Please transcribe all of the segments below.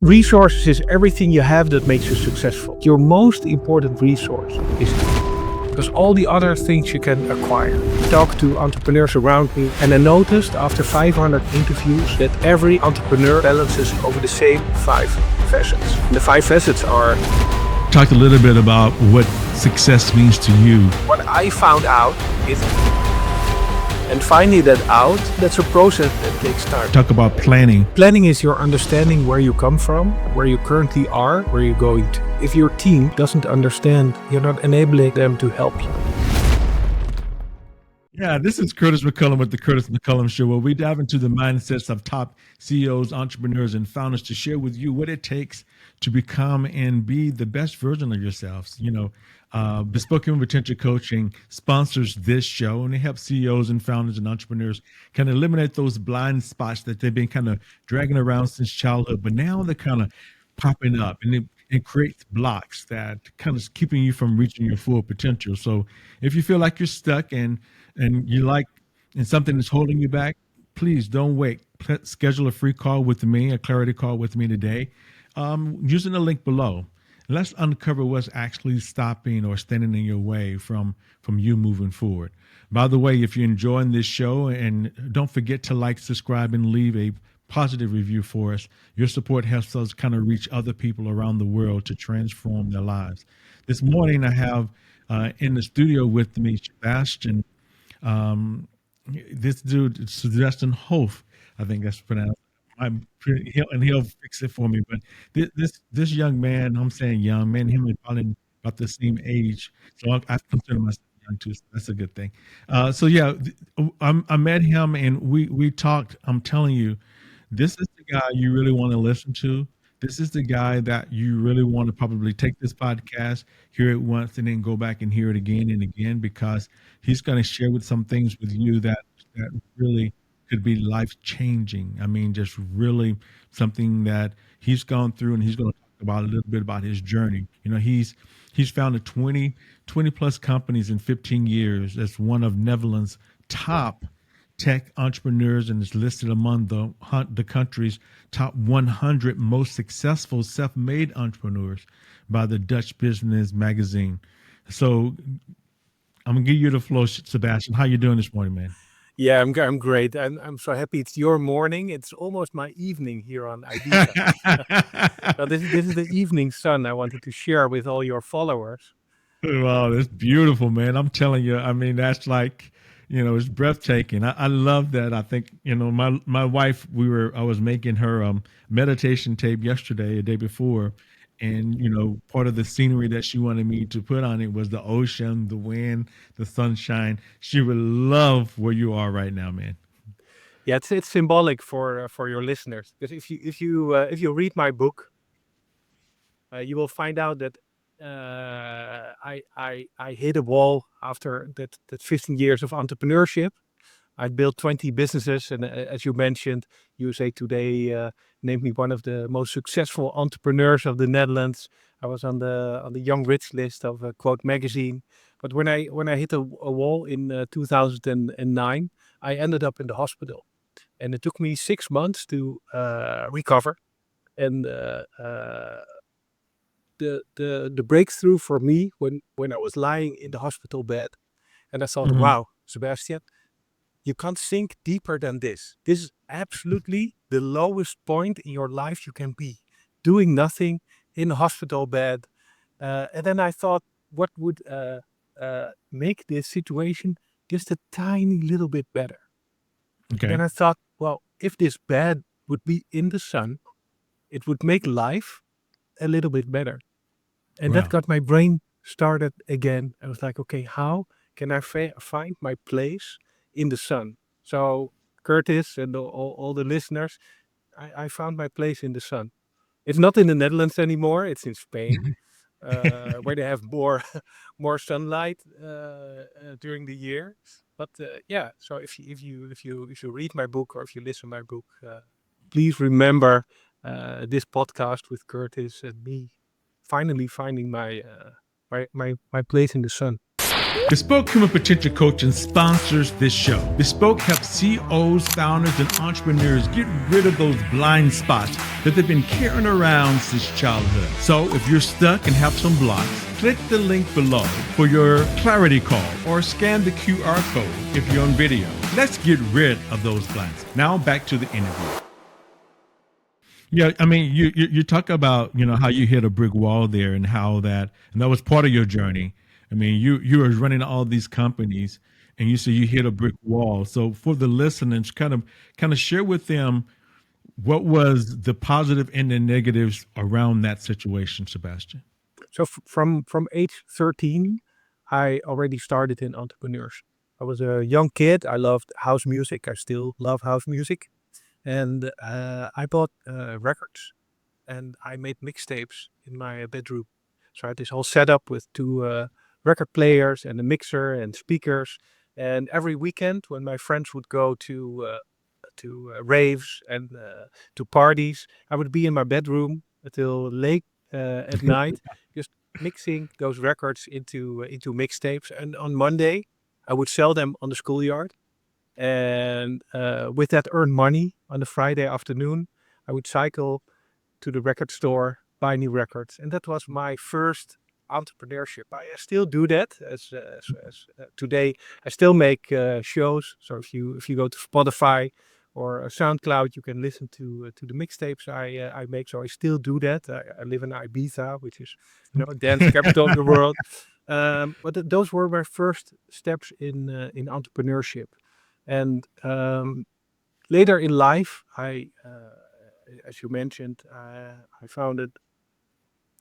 Resources is everything you have that makes you successful. Your most important resource is because all the other things you can acquire. Talk to entrepreneurs around me, and I noticed after 500 interviews that every entrepreneur balances over the same 5 facets. And the 5 facets are... Talk a little bit about what success means to you. What I found out is... And finding that out, that's a process that takes time. Talk about planning. Planning is your understanding where you come from, where you currently are, where you're going to. If your team doesn't understand, you're not enabling them to help you. Yeah, this is Curtis Mccullom with the Curtis Mccullom Show, where we dive into the mindsets of top CEOs, entrepreneurs, and founders to share with you what it takes to become and be the best version of yourselves. You know, Bespoke Human Potential Coaching sponsors this show, and they help CEOs and founders and entrepreneurs kind of eliminate those blind spots that they've been kind of dragging around since childhood, but now they're kind of popping up, and it creates blocks that kind of keeping you from reaching your full potential. So if you feel like you're stuck and something is holding you back, please don't wait. Schedule a free call with me, a clarity call with me today, using the link below. Let's uncover what's actually stopping or standing in your way from you moving forward. By the way, if you're enjoying this show, and don't forget to like, subscribe, and leave a positive review for us. Your support helps us kind of reach other people around the world to transform their lives. This morning, I have in the studio with me Sebastian. This dude, Sebastian Hooft, I think that's pronounced. He'll fix it for me. But this young man, I'm saying young man, him and probably about the same age, so I consider myself young too. So that's a good thing. So yeah, I met him and we talked. I'm telling you, this is the guy you really want to listen to. This is the guy that you really want to probably take this podcast, hear it once, and then go back and hear it again and again, because he's going to share with some things with you that really could be life-changing. I mean, just really something that he's gone through, and he's going to talk about a little bit about his journey. You know, he's founded 20 plus companies in 15 years. That's one of Netherlands' top tech entrepreneurs, and is listed among the country's top 100 most successful self-made entrepreneurs by the Dutch Business magazine. So I'm gonna give you the floor, Sebastian. How you doing this morning, man? Yeah, I'm great. I'm so happy it's your morning. It's almost my evening here on Ibiza. So this is the evening sun I wanted to share with all your followers. Wow, that's beautiful, man. I'm telling you, I mean, that's like, you know, it's breathtaking. I love that. I think, you know, my wife, I was making her meditation tape yesterday, a day before, and, you know, part of the scenery that she wanted me to put on it was the ocean, the wind, the sunshine. She would love where you are right now, man. Yeah, it's symbolic for your listeners, because if you read my book, you will find out that I hit a wall after that 15 years of entrepreneurship. I built 20 businesses, and as you mentioned, USA Today named me one of the most successful entrepreneurs of the Netherlands. I was on the Young Rich list of Quote magazine. But when I hit a wall in 2009, I ended up in the hospital, and it took me 6 months to recover. And the breakthrough for me when I was lying in the hospital bed, and I thought, Mhm. wow, Sebastian, you can't sink deeper than this. This is absolutely the lowest point in your life you can be, doing nothing in a hospital bed. And then I thought, what would make this situation just a tiny little bit better? And then Okay. I thought, well, if this bed would be in the sun, it would make life a little bit better. And that Wow. got my brain started again. I was like, okay, how can I find my place in the sun? So Curtis and all the listeners, I found my place in the sun. It's not in the Netherlands anymore. It's in Spain, where they have more more sunlight during the year. But yeah, so if you read my book, or if you listen to my book, please remember this podcast with Curtis and me finally finding my place in the sun. Bespoke Human Potential Coaching sponsors this show. Bespoke helps CEOs, founders, and entrepreneurs get rid of those blind spots that they've been carrying around since childhood. So if you're stuck and have some blocks, click the link below for your clarity call or scan the QR code if you're on video. Let's get rid of those blinds. Now back to the interview. Yeah, I mean, you talk about how you hit a brick wall there, and how that was part of your journey. I mean, you were running all these companies, and you say you hit a brick wall. So for the listeners, kind of share with them what was the positive and the negatives around that situation, Sebastian. So from age 13, I already started in entrepreneurship. I was a young kid. I loved house music. I still love house music. And I bought records, and I made mixtapes in my bedroom. So I had this whole setup with two record players and a mixer and speakers. And every weekend, when my friends would go to raves and to parties, I would be in my bedroom until late at night, just mixing those records into mixtapes. And on Monday, I would sell them on the schoolyard, and with that earn money on the Friday afternoon. I would cycle to the record store, buy new records, and that was my first entrepreneurship. I still do that as today. I still make shows. So if you go to Spotify or SoundCloud, you can listen to the mixtapes I make. So I still do that. I live in Ibiza, which is dance capital of the world. But those were my first steps in entrepreneurship. And later in life, as you mentioned, I founded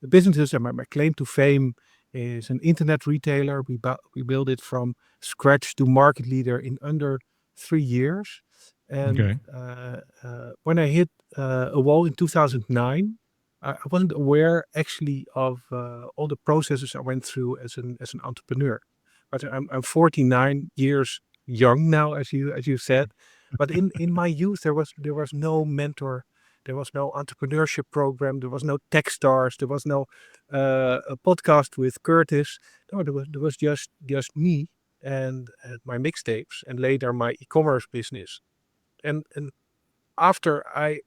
the businesses, and my claim to fame is an internet retailer. We built it from scratch to market leader in under 3 years. And Okay. when I hit a wall in 2009, I wasn't aware actually of all the processes I went through as an entrepreneur. But I'm 49 years young now, as you said. But in my youth, there was no mentor, there was no entrepreneurship program, there was no Techstars, there was no a podcast with Curtis. No, there was just me and my mixtapes, and later my e-commerce business. And after I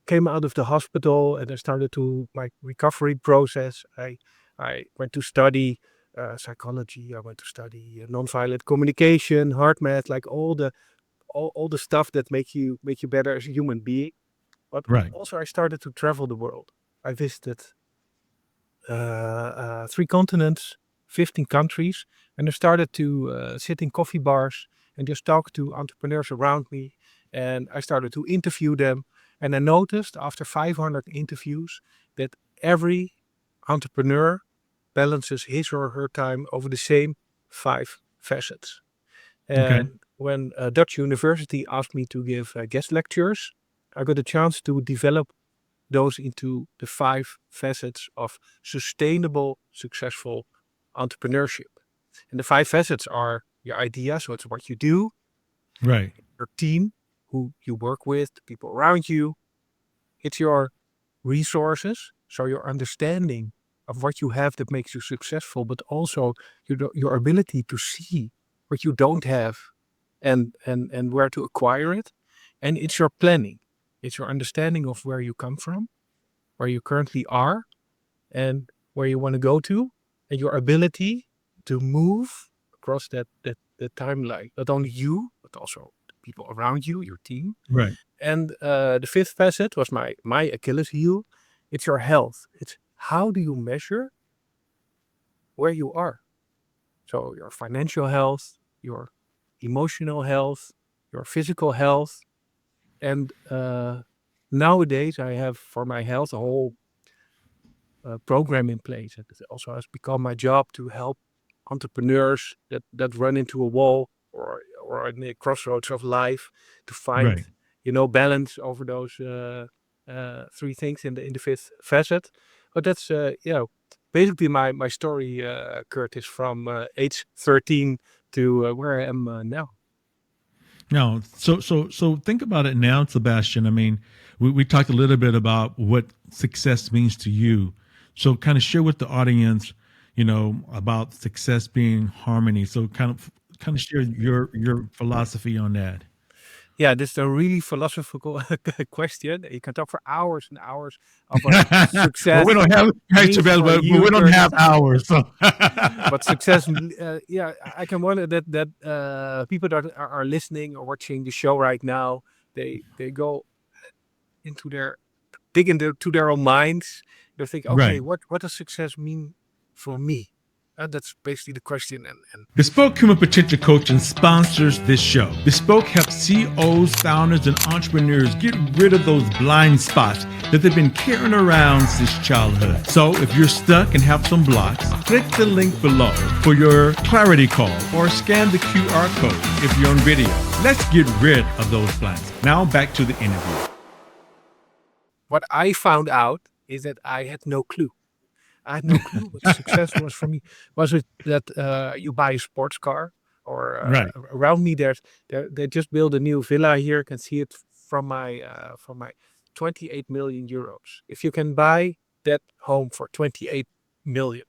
came out of the hospital and I started to my recovery process, I went to study psychology. I went to study nonviolent communication, heart math, like all the stuff that make you better as a human being. But Right. also I started to travel the world. I visited 3 continents, 15 countries, and I started to sit in coffee bars and just talk to entrepreneurs around me. And I started to interview them. And I noticed after 500 interviews that every entrepreneur balances his or her time over the same 5 facets. Okay. And when a Dutch university asked me to give guest lectures, I got a chance to develop those into the 5 facets of sustainable, successful entrepreneurship. And the 5 facets are your idea, so it's what you do, Right. your team, who you work with, the people around you. It's your resources, so your understanding of what you have that makes you successful, but also your ability to see what you don't have and where to acquire it. And it's your planning. It's your understanding of where you come from, where you currently are, and where you want to go to, and your ability to move across that timeline. Not only you, but also the people around you, your team. Right. And the 5th facet was my Achilles heel. It's your health. It's how do you measure where you are? So your financial health, your emotional health, your physical health. And nowadays I have for my health a whole program in place. It also has become my job to help entrepreneurs that run into a wall or in the crossroads of life to find Right. balance over those 3 things in the 5th facet. But that's basically my story, Curtis, from age 13 to where I am now. Now, so think about it now, Sebastian. I mean, we talked a little bit about what success means to you. So kind of share with the audience, about success being harmony. So kind of share your philosophy on that. Yeah, this is a really philosophical question. You can talk for hours and hours of what Well, we success don't have right, means Chavez, for but you, we don't have Curtis. hours. So What success? Yeah, I can wonder that people that are listening or watching the show right now, they go into their dig into their own minds. They think, okay, right. what does success mean for me? That's basically the question. And Bespoke Human Potential Coaching sponsors this show. Bespoke helps CEOs, founders, and entrepreneurs get rid of those blind spots that they've been carrying around since childhood. So if you're stuck and have some blocks, click the link below for your clarity call or scan the QR code if you're on video. Let's get rid of those blinds. Now back to the interview. what I found out is that I had no clue. I had no clue what success was for me. Was it that you buy a sports car, or Right. around me they just built a new villa here. You can see it from my 28 million euros. If you can buy that home for 28 million,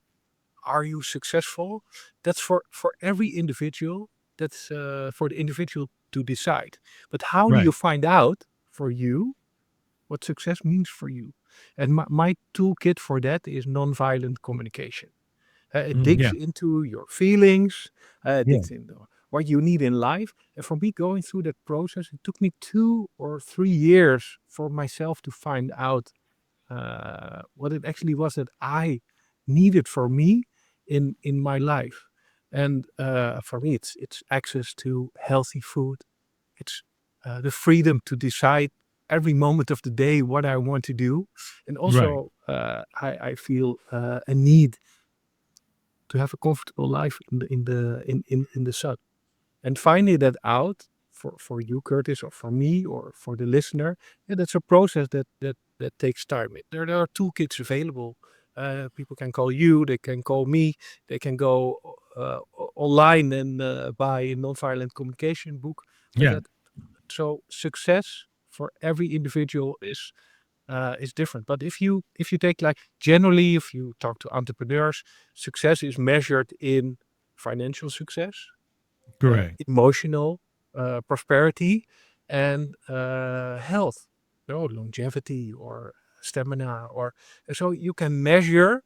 are you successful? That's for every individual. That's for the individual to decide. But how do Right. you find out for you what success means for you? And my toolkit for that is nonviolent communication. It digs Yeah. into your feelings, Yeah. digs into what you need in life. And for me, going through that process, it took me 2 or 3 years for myself to find out what it actually was that I needed for me in my life. And for me, it's access to healthy food. It's the freedom to decide every moment of the day what I want to do, and Right. also I feel a need to have a comfortable life in the sun. And finding that out for you, Curtis, or for me, or for the listener, yeah, that's a process that takes time. There are toolkits available. People can call you, they can call me, they can go online and buy a nonviolent communication book. But Yeah. that so success for every individual is different. But if you take, like, generally, if you talk to entrepreneurs, success is measured in financial success, Correct. emotional prosperity, and health, longevity or stamina, or so you can measure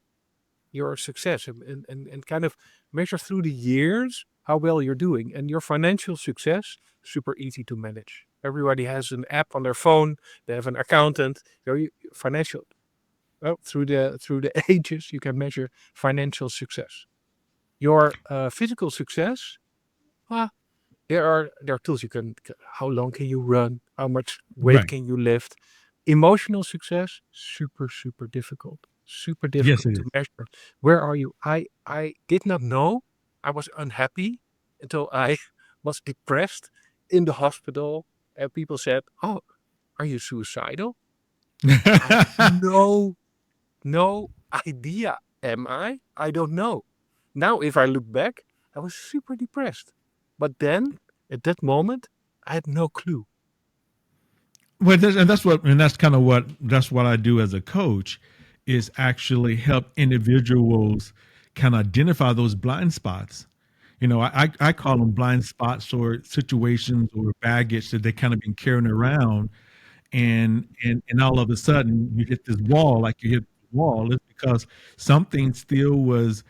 your success and kind of measure through the years how well you're doing. And your financial success, super easy to manage. Everybody has an app on their phone. They have an accountant. Financial, well, through the ages, you can measure financial success. Your physical success, ah, there are tools you can. How long can you run? How much weight Right. can you lift? Emotional success, super difficult. Super Yes, difficult it to is. measure. Where are you? I did not know I was unhappy until I was depressed in the hospital, and people said, "Oh, are you suicidal?" I had no idea. Am I? I don't know. Now, if I look back, I was super depressed. But then, at that moment, I had no clue. Well, that's kind of what I do as a coach is actually help individuals kind of identify those blind spots. I call them blind spots or situations or baggage that they kind of been carrying around, and all of a sudden you hit this wall, like you hit the wall. It's because something still was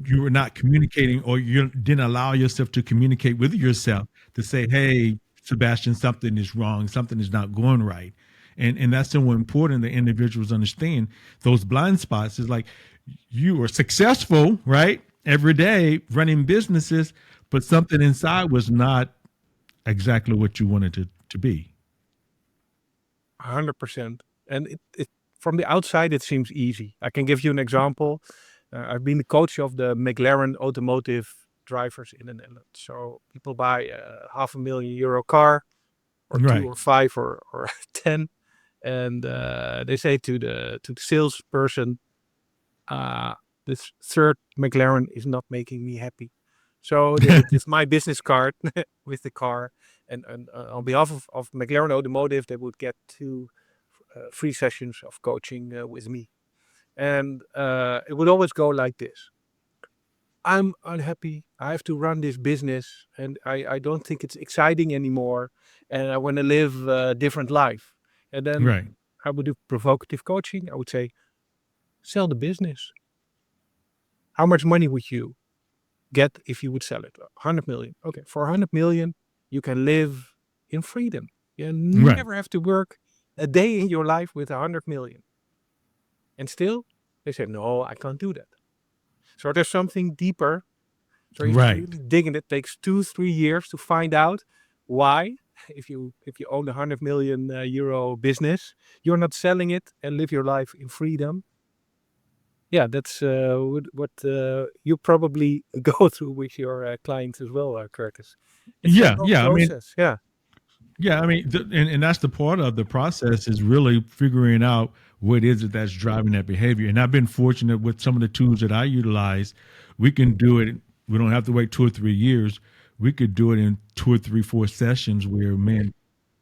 you were not communicating, or you didn't allow yourself to communicate with yourself to say, hey, Sebastian, something is wrong, something is not going right. And that's so important that individuals understand those blind spots. Is like you were successful, right, every day running businesses, but something inside was not exactly what you wanted to be. 100%. And from the outside, it seems easy. I can give you an example. I've been the coach of the McLaren automotive drivers in the Netherlands. So people buy a €500,000 car, or two Right. or five or 10. And they say to the salesperson, uh, this third McLaren is not making me happy. So they would give my business card with the car, and on behalf of McLaren Automotive, they would get two free sessions of coaching with me. And it would always go like this. I'm unhappy. I have to run this business and I don't think it's exciting anymore. And I want to live a different life. And then Right. I would do provocative coaching. I would say, sell the business. How much money would you get if you would sell it? 100 million. Okay. For 100 million, you can live in freedom. You Right. never have to work a day in your life with 100 million. And still, they say, no, I can't do that. So there's something deeper. So you have to Right. really dig in. It takes 2-3 years to find out why. If you own a 100 million euro business, you're not selling it and live your life in freedom. Yeah, that's what you probably go through with your clients as well, Curtis. It's a Yeah. long Yeah. I mean, process. Yeah. yeah. I mean, and that's the part of the process is really figuring out what is it that's driving that behavior. And I've been fortunate with some of the tools that I utilize. We can do it. We don't have to wait 2 or 3 years. We could do it in 2 or 3, 4 sessions where, man,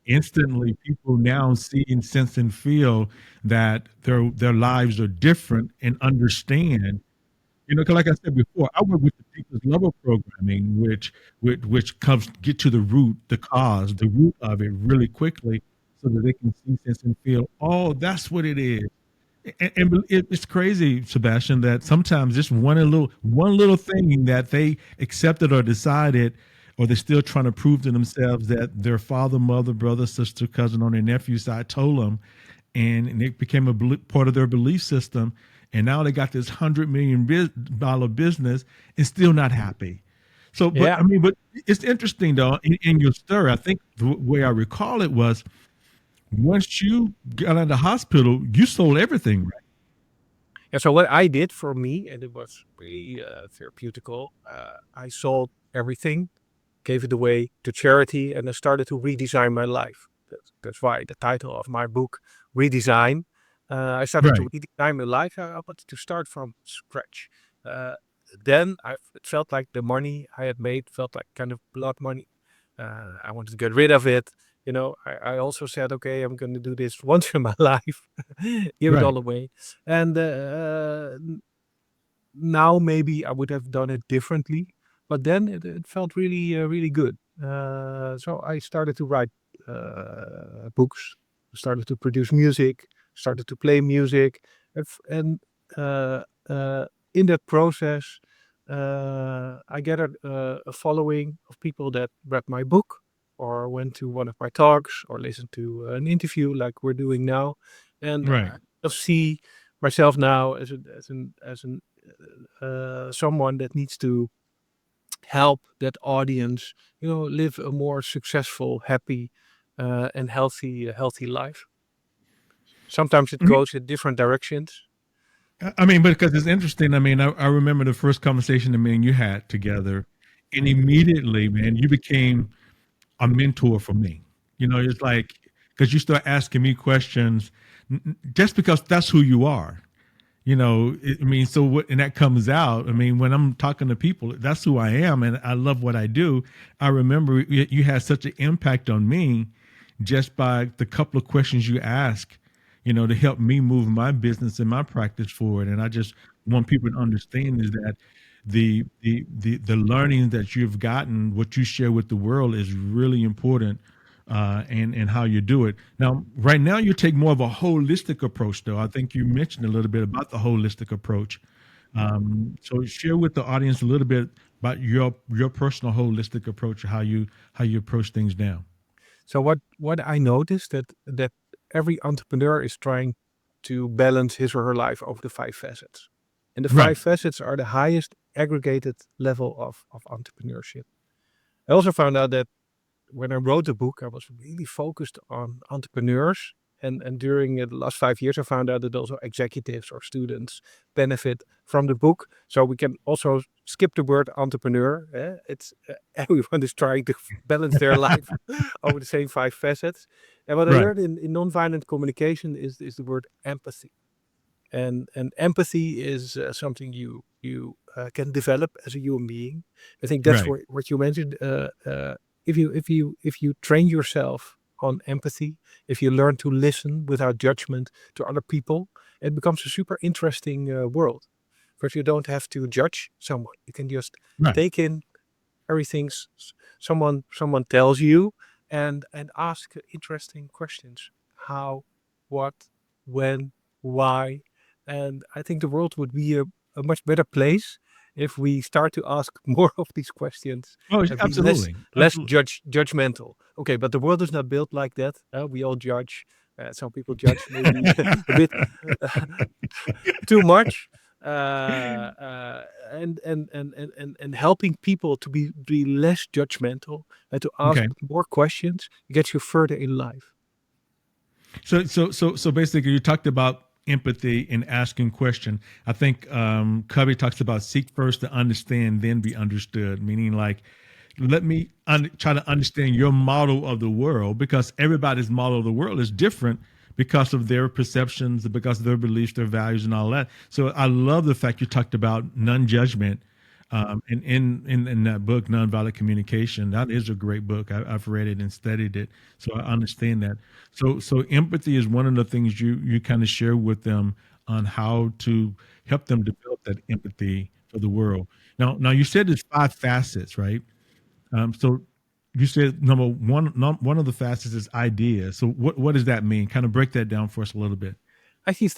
instantly people now see and sense and feel that their lives are different and understand. 'Cause like I said before, I work with the people's level programming, which comes get to the root, the cause, the root of it really quickly, so that they can see, sense, and feel. Oh, that's what it is. It's crazy, Sebastian, that sometimes just one little thing that they accepted or decided, or they're still trying to prove to themselves that their father, mother, brother, sister, cousin on their nephew side told them, and it became a part of their belief system. And now they got this $100 million business and still not happy. So, but Yeah. I mean, but it's interesting though. In your story, I think the way I recall it was once you got out of the hospital, you sold everything, right? And so what I did for me, and it was really therapeutical, I sold everything, gave it away to charity, and I started to redesign my life. That's why the title of my book, Redesign. I started to Right, redesign my life. I wanted to start from scratch. Uh, then it felt like the money I had made felt like kind of blood money. I wanted to get rid of it. I also said, okay, I'm going to do this once in my life, give it right. all away. And now maybe I would have done it differently, but then it felt really, really good. So I started to write books, started to produce music, started to play music, and uh, uh, in that process, I gathered a following of people that read my book or went to one of my talks or listened to an interview like we're doing now, and Right. I see myself now as an someone that needs to help that audience, live a more successful, happy, and healthy life. Sometimes it Mhm. goes in different directions. I mean, because it's interesting. I mean, I remember the first conversation that me and you had together, and immediately, man, you became a mentor for me. It's like because you start asking me questions just because that's who you are. I mean, so what, and that comes out. I mean, when I'm talking to people, that's who I am, and I love what I do. I remember you had such an impact on me just by the couple of questions you ask, to help me move my business and my practice forward. And I just want people to understand is that the learning that you've gotten, what you share with the world, is really important, and how you do it. Now, right now, you take more of a holistic approach, though. I think you mentioned a little bit about the holistic approach. So, share with the audience a little bit about your personal holistic approach, how you approach things now. So what I noticed that every entrepreneur is trying to balance his or her life over the 5 facets. And the Right, 5 facets are the highest aggregated level of entrepreneurship. I also found out that when I wrote the book, I was really focused on entrepreneurs. And during the last 5 years, I found out that also executives or students benefit from the book. So we can also skip the word entrepreneur. It's everyone is trying to balance their life over the same 5 facets. And what I right, learned in nonviolent communication is the word empathy. And empathy is something you can develop as a human being. I think that's right, what you mentioned. If you train yourself on empathy, if you learn to listen without judgment to other people, it becomes a super interesting world. Because you don't have to judge someone. You can just Right. take in everything someone tells you, and ask interesting questions. How, what, when, why. And I think the world would be a much better place if we start to ask more of these questions Oh, and be less absolutely. less Absolutely. judgmental. Okay, but the world is not built like that. We all judge. Some people judge maybe a bit too much. And helping people to be less judgmental and to ask Okay. more questions gets you further in life. So basically, you talked about empathy and asking question. I think Covey talks about seek first to understand, then be understood. Meaning, like, let me try to understand your model of the world, because everybody's model of the world is different because of their perceptions, because of their beliefs, their values, and all that. So I love the fact you talked about non-judgment. And in that book, Nonviolent Communication, that is a great book. I've read it and studied it, so I understand that. So empathy is one of the things you kind of share with them on how to help them develop that empathy for the world. Now you said there's 5 facets, right? So you said one of the facets is idea. So what does that mean? Kind of break that down for us a little bit. I think it's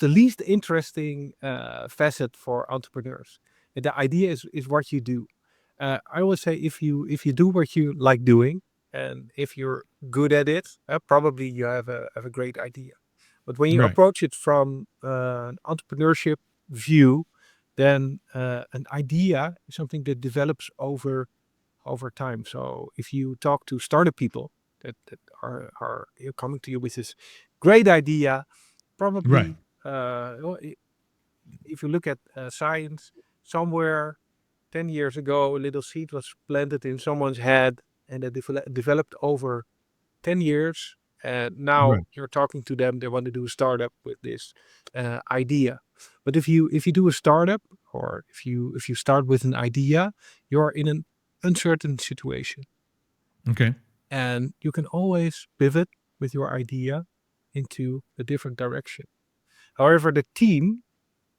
the least interesting facet for entrepreneurs. And the idea is what you do. I always say if you do what you like doing, and if you're good at it, probably you have a great idea. But when you Right. approach it from an entrepreneurship view, then an idea is something that develops over time. So if you talk to startup people that are coming to you with this great idea, Right. probably if you look at science, somewhere 10 years ago, a little seed was planted in someone's head, and it developed over 10 years. And now Right. you're talking to them, they want to do a startup with this idea. But if you do a startup, or if you start with an idea, you're in an uncertain situation, Okay. and you can always pivot with your idea into a different direction. However, the team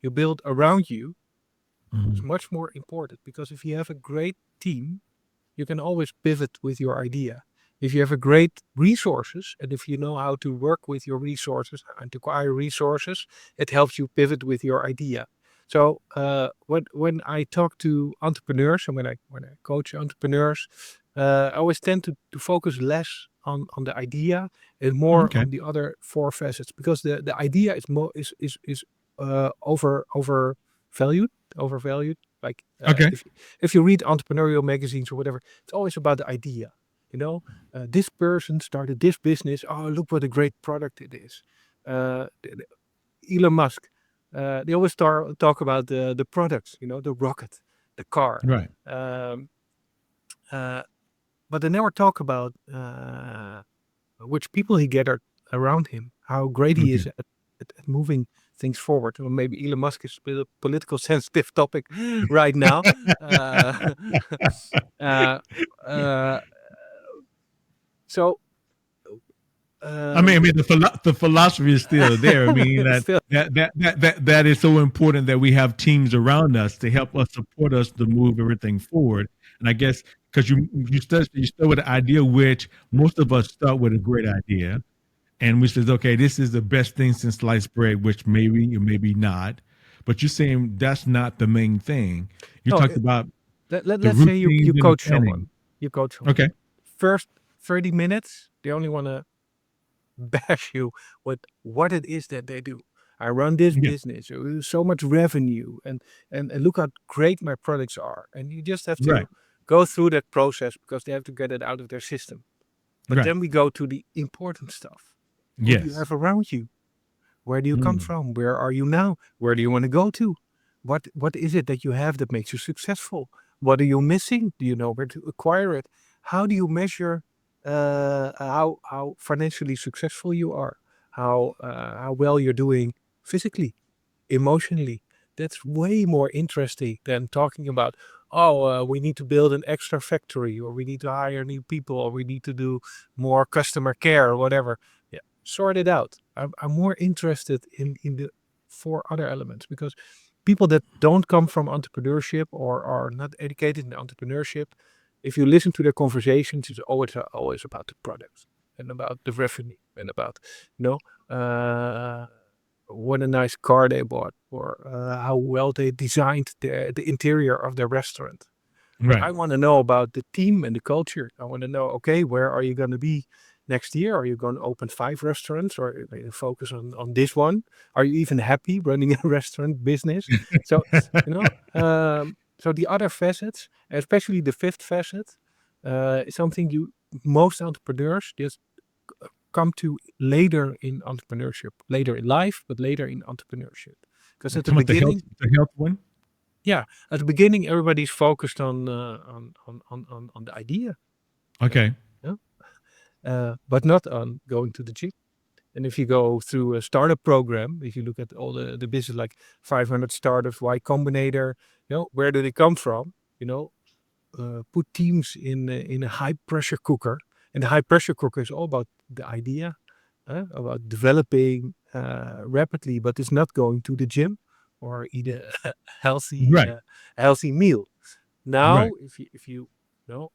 you build around you is Mhm. much more important, because if you have a great team, you can always pivot with your idea. If you have a great resources, and if you know how to work with your resources and to acquire resources, it helps you pivot with your idea. So when I talk to entrepreneurs, and when I coach entrepreneurs, I always tend to focus less on the idea and more Okay. on the other 4 facets, because the idea is more is overvalued. Like Okay. if you read entrepreneurial magazines or whatever, it's always about the idea. This person started this business. Oh, look what a great product it is. Elon Musk. They always talk about the products. The rocket, the car. Right. Um, uh, but they never talk about which people he gathered around him. How great he Okay. is at moving things forward. Or maybe Elon Musk is a political sensitive topic right now. Uh, uh, uh, so I um, mean, the philosophy is still there. I mean, still, that is so important that we have teams around us to help us support us to move everything forward. And I guess because you start with an idea, which most of us start with a great idea, and we says, okay, this is the best thing since sliced bread, which maybe or maybe not. But you're saying that's not the main thing. You no. talked about the Let's say you routines you and the coach planning. someone. You coach someone. Okay. First 30 minutes, they only want to bash you with what it is that they do. I run this Yeah. business, so much revenue, and look how great my products are. And you just have Right. to go through that process, because they have to get it out of their system. But Right. then we go to the important stuff. Who do you Yes. have around you? Where do you come Mm. from? Where are you now? Where do you want to go to? What is it that you have that makes you successful? What are you missing? Do you know where to acquire it? How do you measure how financially successful you are? How well you're doing physically, emotionally? That's way more interesting than talking about, oh, we need to build an extra factory, or we need to hire new people, or we need to do more customer care, or whatever. Yeah, sort it out. I'm more interested in the 4 other elements, because people that don't come from entrepreneurship or are not educated in entrepreneurship, if you listen to their conversations, it's always about the product and about the revenue and about, you know, what a nice car they bought, or how well they designed the interior of their restaurant. But I Right. want to know about the team and the culture. I want to know, okay, where are you going to be next year? Are you going to open 5 restaurants, or are you focus on this one? Are you even happy running a restaurant business? So, you know, so the other facets, especially the fifth facet, is something most entrepreneurs just come to later in entrepreneurship, later in life, but later in entrepreneurship. Because at the Come with beginning, the health one. yeah, at the beginning, everybody's focused on the idea, uh, Okay. yeah, but not on going to the gym. And if you go through a startup program, if you look at all the business like 500 startups, Y Combinator, where do they come from? Put teams in a high pressure cooker, and the high pressure cooker is all about the idea, about developing rapidly, but it's not going to the gym or eat a healthy Right. uh, healthy meal. Right. Now, if you know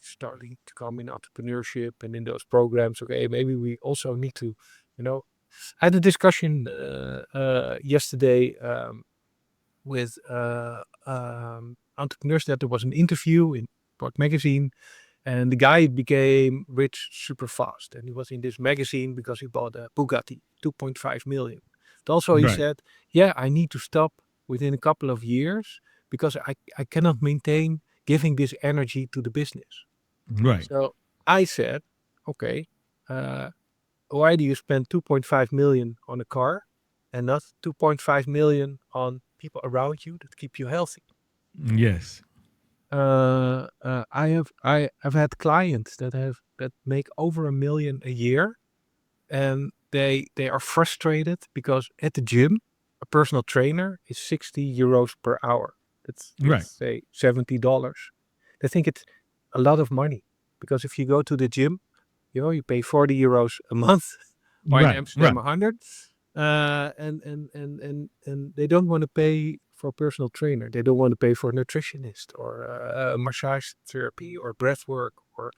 starting to come in entrepreneurship and in those programs, okay, maybe we also need to, you know, I had a discussion yesterday with entrepreneurs, that there was an interview in Port Magazine, and the guy became rich super fast. And he was in this magazine because he bought a Bugatti, 2.5 million. But also he Right. said, yeah, I need to stop within a couple of years because I cannot maintain giving this energy to the business. Right. So I said, okay, uh, why do you spend 2.5 million on a car and not 2.5 million on people around you that keep you healthy? Yes. I've had clients that make over 1 million a year, and they are frustrated because at the gym, a personal trainer is 60 euros per hour. That's, Right. let's say, $70. They think it's a lot of money, because if you go to the gym, you pay 40 euros a month, or in Right. Amsterdam Right. 100, and they don't want to pay for a personal trainer. They don't want to pay for a nutritionist or a massage therapy or breath work or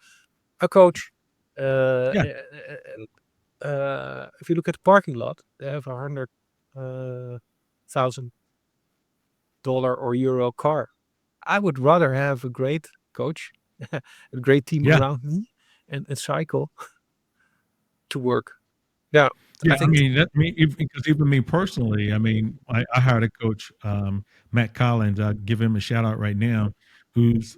a coach. Yeah. And if you look at the parking lot, they have $100,000 or euro car. I would rather have a great coach, a great team Yeah. around me, and cycle to work. Yeah, I Yeah, I think. mean, that me because even me personally, I mean, I hired a coach, Matt Collins. I'll give him a shout out right now, who's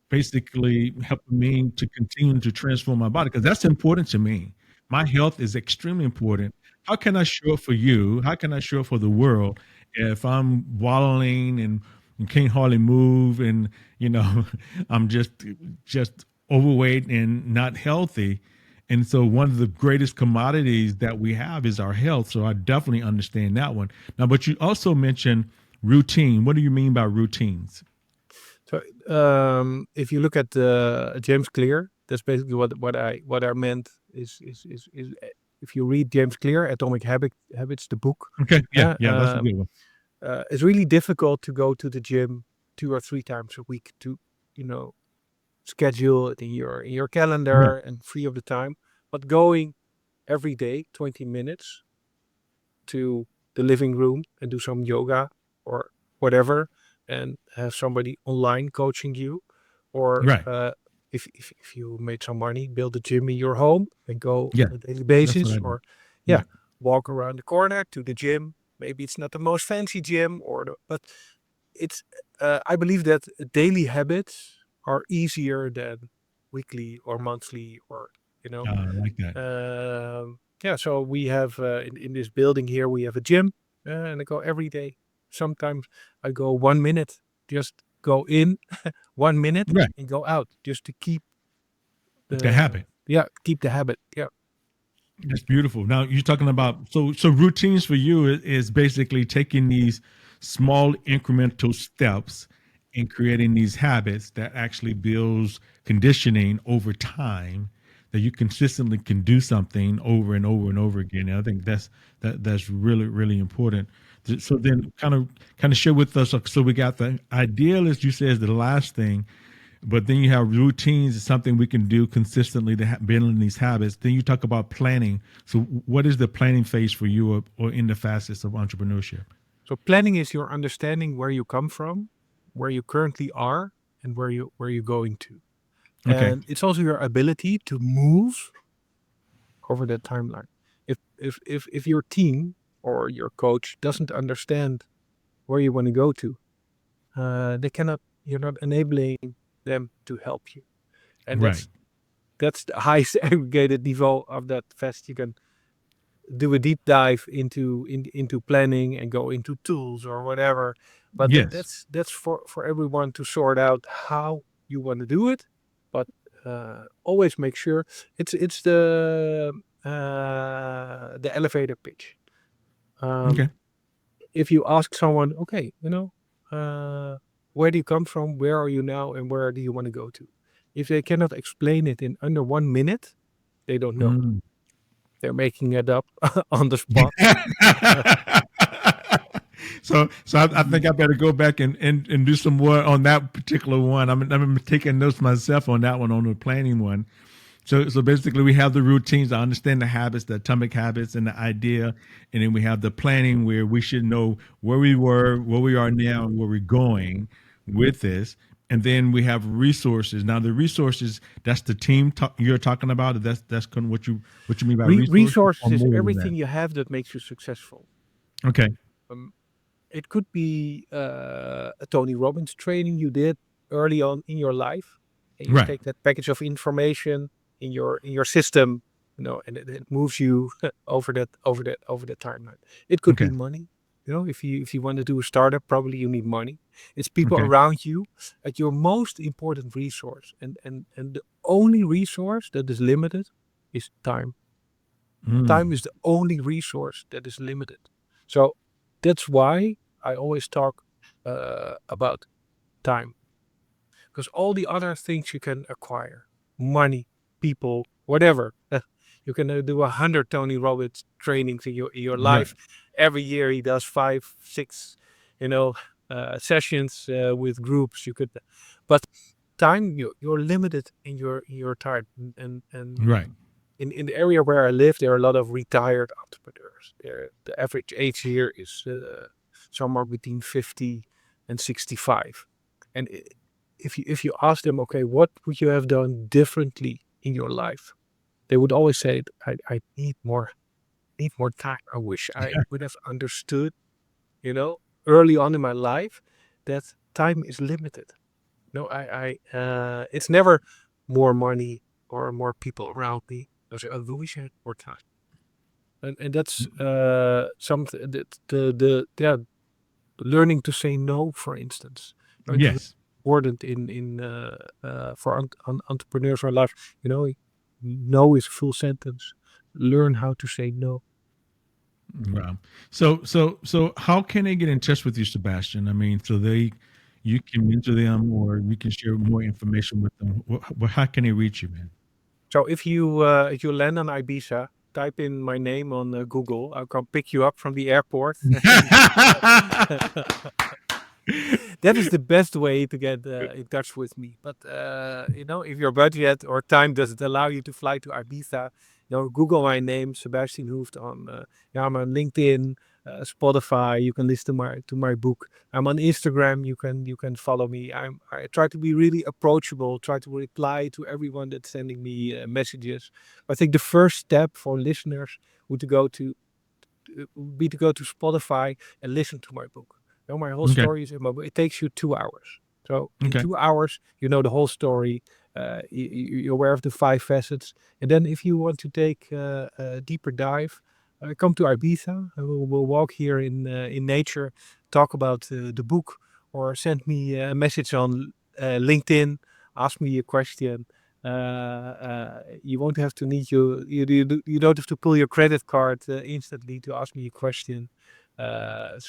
basically helping me to continue to transform my body because that's important to me. My health is extremely important. How can I show up for you? How can I show up for the world if I'm wallowing and can't hardly move and I'm just overweight and not healthy? And so one of the greatest commodities that we have is our health. So I definitely understand that one. Now, but you also mentioned routine. What do you mean by routines? So if you look at James Clear, that's basically what I meant is if you read James Clear, Habits, the book, Okay. Yeah. uh, Yeah. That's a um, good one. it's really difficult to go to the gym 2 or 3 times a week to, you know, schedule it in your Right. calendar and free of the time. But going every day, 20 minutes to the living room and do some yoga or whatever, and have somebody online coaching you, or Right. if you made some money, build a gym in your home and go Yeah. on a daily That's what basis, I do. or yeah, Yeah. walk around the corner to the gym. Maybe it's not the most fancy gym, but it's I believe that daily habits are easier than weekly or monthly, or you know I like that. yeah, so we have in this building here, we have a gym, and I go every day. Sometimes I go 1 minute, just go in 1 minute Right. and go out, just to keep The habit. keep the habit. Yeah. That's beautiful. Now you're talking about so routines for you is basically taking these small incremental steps and creating these habits that actually builds conditioning over time that you consistently can do something over and over and over again. And I think that's really really important. So then, kind of share with us. So we got the ideal, as you said, is the last thing, but then you have routines. Is something we can do consistently to build these habits. Then you talk about planning. So what is the planning phase for you, or in the facets of entrepreneurship? So planning is your understanding where you come from, where you currently are, and where you're going to. Okay. And it's also your ability to move over that timeline. If your team or your coach doesn't understand where you want to go to, they cannot. You're not enabling them to help you, and Right. that's the highest aggregated niveau of that fest. You can do a deep dive into planning and go into tools or whatever, but Yes. that's for everyone to sort out how you want to do it. But always make sure it's the elevator pitch. Okay. um, if you ask someone, okay, where do you come from, where are you now, and where do you want to go to, if they cannot explain it in under 1 minute, they don't know. Mm. They're making it up on the spot. So I think I better go back and do some more on that particular one. I'm taking notes myself on that one, on the planning one. So basically, we have the routines. I understand the habits, the atomic habits, and the idea, and then we have the planning where we should know where we were, where we are now, and where we're going with this. And then we have resources. Now, the resources, that's the team you're talking about. That's kind of what you mean by resources, or Resources is more than that. everything you have that makes you successful. Okay. Um, it could be a Tony Robbins training you did early on in your life, and you Right. take that package of information in your system, and it moves you over that timeline. It could Okay. be money. If you want to do a startup, probably you need money. It's people Okay. around you at your most important resource, and the only resource that is limited is time. Time Mm. is the only resource that is limited. So that's why I always talk about time, because all the other things you can acquire, money, people, whatever. You can do 100 Tony Robbins trainings in your Right. life. Every year he does 5, 6, sessions with groups. You could, but time, you're limited in your time, and Right. in the area where I live, there are a lot of retired entrepreneurs. The average age here is somewhere between 50 and 65. And if you ask them, okay, what would you have done differently in your life? They would always say, I need more time. I wish I would have understood, you know, early on in my life that time is limited. No, it's never more money or more people around me. Those are, I wish I had more time. And that's something that yeah, learning to say no, for instance. It's really Yes. important in for entrepreneurs or life. No is a full sentence. Learn how to say no. Wow. So how can they get in touch with you, Sebastian? I mean, you can mentor them, or you can share more information with them. How can they reach you, man? So if you land on Ibiza, type in my name on Google. I'll come pick you up from the airport. And that is the best way to get in touch with me. But if your budget or time doesn't allow you to fly to Ibiza, Google my name, Sebastian Hooft, on I'm on LinkedIn, Spotify. You can listen to my book. I'm on Instagram. You can follow me. I try to be really approachable. Try to reply to everyone that's sending me messages. I think the first step for listeners would to go to be to go to Spotify and listen to my book. My whole Okay. story is in my book. It takes you 2 hours. So in Okay. 2 hours, you know the whole story. You're aware of the 5 facets. And then if you want to take a deeper dive, come to Ibiza. We'll walk here in nature, talk about the book, or send me a message on LinkedIn. Ask me a question. You won't have to need you don't have to pull your credit card instantly to ask me a question. But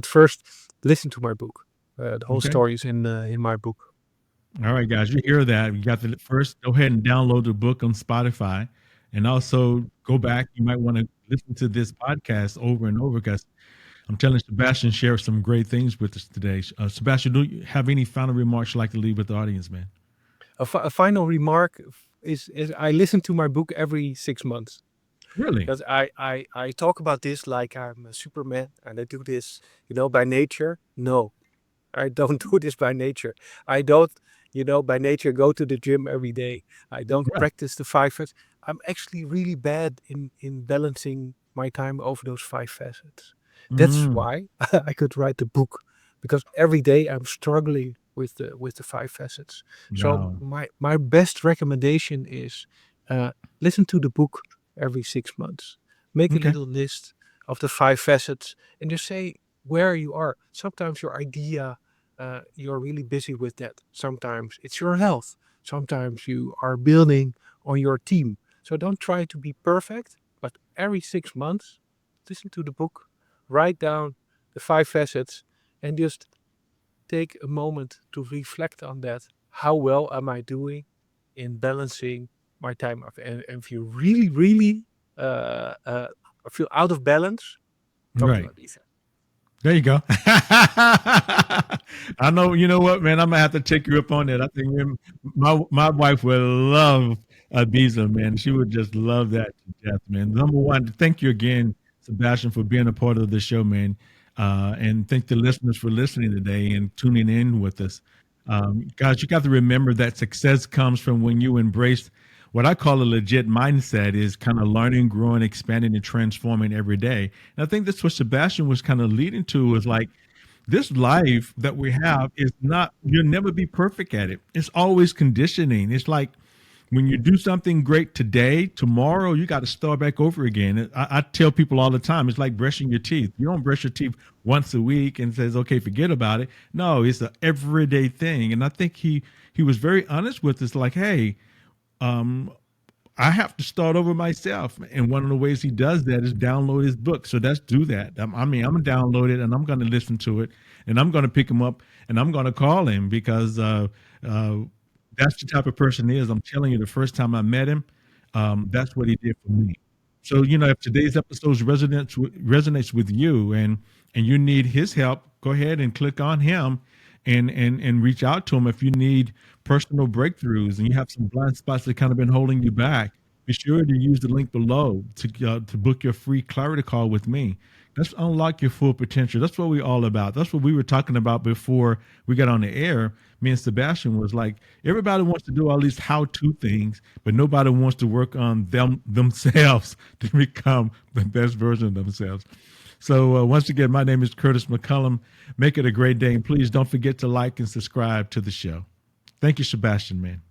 first listen to my book. The whole Okay. story is in my book. All right, guys, you hear that? You got the first. Go ahead and download the book on Spotify, and also go back. You might want to listen to this podcast over and over because I'm telling Sebastian share some great things with us today. Sebastian, do you have any final remarks you'd like to leave with the audience, man? A final remark is I listen to my book every 6 months. Really? Because I talk about this like I'm a Superman and I do this, by nature. No, I don't do this by nature. I don't, by nature go to the gym every day. I don't Right. practice the five facets. I'm actually really bad in balancing my time over those five facets. That's Mm, why I could write the book, because every day I'm struggling with the five facets. So wow. my best recommendation is, listen to the book every 6 months. Make a Okay. little list of the five facets and just say where you are. Sometimes your idea, you're really busy with that. Sometimes it's your health. Sometimes you are building on your team. So don't try to be perfect, but every 6 months, listen to the book, write down the five facets, and just take a moment to reflect on that. How well am I doing in balancing my time up? And if you really, really feel out of balance, talk to Right. Lisa. There you go. I know. You know what, man? I'm gonna have to take you up on that. I think my wife would love Ibiza, man. She would just love that to death, man. Number one, thank you again, Sebastian, for being a part of the show, man. And thank the listeners for listening today and tuning in with us. Guys, you got to remember that success comes from when you embrace what I call a legit mindset is kind of learning, growing, expanding, and transforming every day. And I think that's what Sebastian was kind of leading to is like this life that we have is not, you'll never be perfect at it. It's always conditioning. It's like when you do something great today, tomorrow you got to start back over again. I tell people all the time, it's like brushing your teeth. You don't brush your teeth once a week and says, okay, forget about it. No, it's an everyday thing. And I think he was very honest with us, like, hey, um, I have to start over myself. And one of the ways he does that is download his book. So let's do that. I mean, I'm going to download it and I'm going to listen to it and I'm going to pick him up and I'm going to call him because uh, that's the type of person he is. I'm telling you, the first time I met him, that's what he did for me. So, you know, if today's episode resonates with you and you need his help, go ahead and click on him and reach out to him if you need personal breakthroughs and you have some blind spots that kind of been holding you back. Be sure to use the link below to book your free clarity call with me. Let's unlock your full potential. That's what we're all about. That's what we were talking about before we got on the air. Me and Sebastian was like, everybody wants to do all these how-to things, but nobody wants to work on themselves to become the best version of themselves. So once again, my name is Curtis McCullom. Make it a great day, and please don't forget to like and subscribe to the show. Thank you, Sebastian, man.